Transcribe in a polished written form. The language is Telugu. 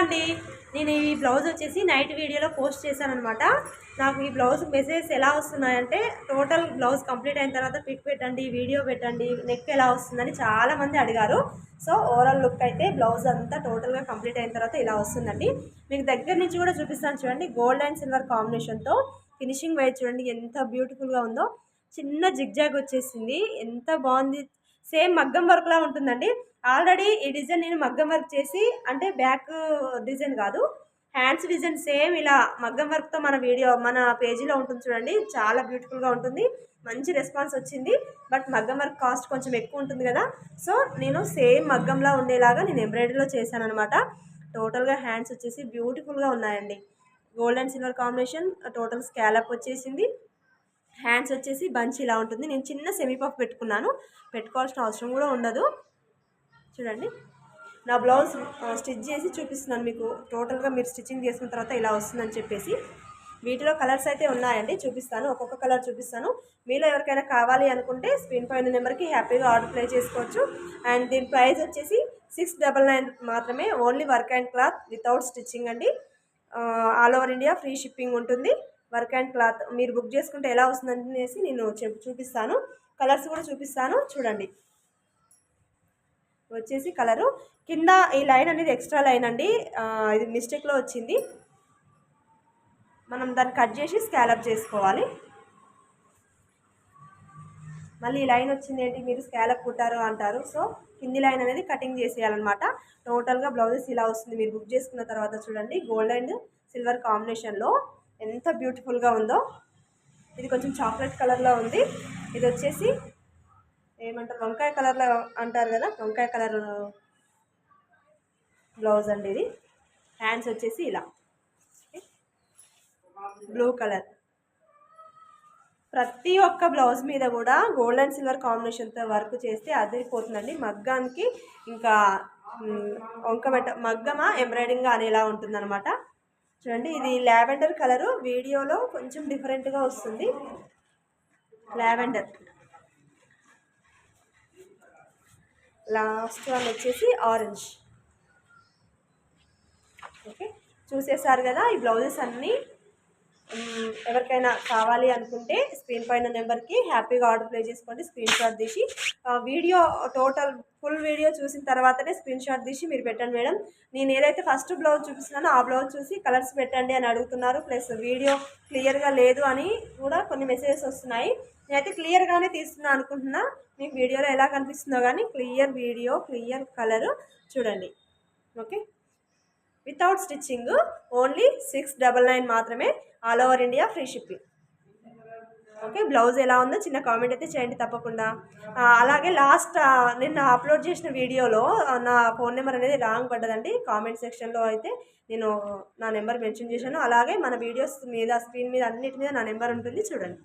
అండి, నేను ఈ బ్లౌజ్ వచ్చేసి నైట్ వీడియోలో పోస్ట్ చేశానమాట. నాకు ఈ బ్లౌజ్ మెసేజ్ ఎలా వస్తున్నాయంటే, టోటల్ బ్లౌజ్ కంప్లీట్ అయిన తర్వాత పిక్ పెట్టండి, వీడియో పెట్టండి, నెక్ ఎలా వస్తుందని చాలామంది అడిగారు. సో ఓవరాల్ లుక్ అయితే బ్లౌజ్ అంతా టోటల్గా కంప్లీట్ అయిన తర్వాత ఇలా వస్తుందండి. మీకు దగ్గర నుంచి కూడా చూపిస్తాను చూడండి. గోల్డ్ అండ్ సిల్వర్ కాంబినేషన్తో ఫినిషింగ్ వైజ్ చూడండి ఎంత బ్యూటిఫుల్గా ఉందో. చిన్న జిగ్జాగ్ వచ్చేసింది, ఎంత బాగుంది. సేమ్ మగ్గం వర్క్లా ఉంటుందండి. ఆల్రెడీ ఈ డిజైన్ నేను మగ్గం వర్క్ చేసి, అంటే బ్యాక్ డిజైన్ కాదు, హ్యాండ్స్ డిజైన్ సేమ్ ఇలా మగ్గం వర్క్తో మన వీడియో మన పేజీలో ఉంటుంది చూడండి. చాలా బ్యూటిఫుల్గా ఉంటుంది, మంచి రెస్పాన్స్ వచ్చింది. బట్ మగ్గం వర్క్ కాస్ట్ కొంచెం ఎక్కువ ఉంటుంది కదా, సో నేను సేమ్ మగ్గంలా ఉండేలాగా నేను ఎంబ్రాయిడరీలో చేశాను అనమాట. టోటల్గా హ్యాండ్స్ వచ్చేసి బ్యూటిఫుల్గా ఉన్నాయండి. Gold and silver combination, total scallop వచ్చేసింది. హ్యాండ్స్ వచ్చేసి బంచ్ ఇలా ఉంటుంది. నేను చిన్న సెమీ పఫ్ పెట్టుకున్నాను, పెట్టుకోవాల్సిన అవసరం కూడా ఉండదు. చూడండి, నా బ్లౌజ్ స్టిచ్ చేసి చూపిస్తున్నాను మీకు. టోటల్గా మీరు స్టిచ్చింగ్ చేసుకున్న తర్వాత ఇలా వస్తుందని చెప్పేసి. వీటిలో కలర్స్ అయితే ఉన్నాయండి, చూపిస్తాను, ఒక్కొక్క కలర్ చూపిస్తాను. మీలో ఎవరికైనా కావాలి అనుకుంటే స్క్రీన్ పైన నెంబర్కి హ్యాపీగా ఆర్డర్ ప్లేస్ చేసుకోవచ్చు. అండ్ దీని ప్రైస్ వచ్చేసి 699 మాత్రమే. Only work and cloth without stitching అండి. All over India free shipping ఉంటుంది. వర్క్ అండ్ క్లాత్ మీరు బుక్ చేసుకుంటే ఎలా వస్తుందనేసి నేను చూపిస్తాను. కలర్స్ కూడా చూపిస్తాను చూడండి. వచ్చేసి కలరు కింద ఈ లైన్ అనేది ఎక్స్ట్రా లైన్ అండి, ఇది మిస్టేక్లో వచ్చింది. మనం దాన్ని కట్ చేసి స్కాలప్ చేసుకోవాలి. మళ్ళీ ఈ లైన్ వచ్చింది ఏంటి, మీరు స్కాలప్ కుట్టారు అంటారు. సో కింది లైన్ అనేది కటింగ్ చేసేయాలన్నమాట. టోటల్గా బ్లౌజెస్ ఇలా వస్తుంది మీరు బుక్ చేసుకున్న తర్వాత. చూడండి, గోల్డ్ అండ్ సిల్వర్ కాంబినేషన్లో ఎంత బ్యూటిఫుల్గా ఉందో. ఇది కొంచెం చాక్లెట్ కలర్లో ఉంది. ఇది వచ్చేసి ఏమంటారు, వంకాయ కలర్లో అంటారు కదా, వంకాయ కలర్ బ్లౌజ్ అండి ఇది. హ్యాండ్స్ వచ్చేసి ఇలా బ్లూ కలర్. ప్రతి ఒక్క బ్లౌజ్ మీద కూడా గోల్డ్ అండ్ సిల్వర్ కాంబినేషన్తో వర్క్ చేస్తే అదిరిపోతుందండి. మగ్గానికి ఇంకా మగ్గమా ఎంబ్రాయిడింగ్ అనేలా ఉంటుందన్నమాట. చూడండి, ఇది లావెండర్ కలరు, వీడియోలో కొంచెం డిఫరెంట్గా వస్తుంది. లావెండర్. లాస్ట్ వన్ వచ్చేసి ఆరెంజ్. ఓకే, చూసేసారు కదా ఈ బ్లౌజెస్ అన్నీ. ఎవరికైనా కావాలి అనుకుంటే స్క్రీన్ పైన నెంబర్కి హ్యాపీగా ఆర్డర్ ప్లేస్ చేసుకోండి. స్క్రీన్ షాట్ తీసి వీడియో టోటల్ ఫుల్ వీడియో చూసిన తర్వాతనే స్క్రీన్ షాట్ తీసి మీరు పెట్టండి మేడం. నేను ఏదైతే ఫస్ట్ బ్లౌజ్ చూపిస్తున్నానో ఆ బ్లౌజ్ చూసి కలర్స్ పెట్టండి అని అడుగుతున్నారు. ప్లస్ వీడియో క్లియర్గా లేదు అని కూడా కొన్ని మెసేజెస్ వస్తున్నాయి. నేనైతే క్లియర్గానే తీస్తున్నాను అనుకుంటున్నా. మీకు వీడియోలో ఎలా కనిపిస్తుందో కానీ క్లియర్ వీడియో, క్లియర్ కలరు చూడండి. ఓకే, వితౌట్ స్టిచ్చింగ్ ఓన్లీ 699 మాత్రమే. All over India free shipping. Okay, blouse ఎలా ఉందో చిన్న కామెంట్ అయితే చేయండి తప్పకుండా. అలాగే లాస్ట్ నిన్న అప్లోడ్ చేసిన వీడియోలో నా ఫోన్ నెంబర్ అనేది రాంగ్ పడ్డదండి. కామెంట్ సెక్షన్లో అయితే నేను నా నెంబర్ మెన్షన్ చేశాను. అలాగే మన వీడియోస్ మీద స్క్రీన్ మీద అన్నిటి మీద నా నెంబర్ ఉంటుంది చూడండి.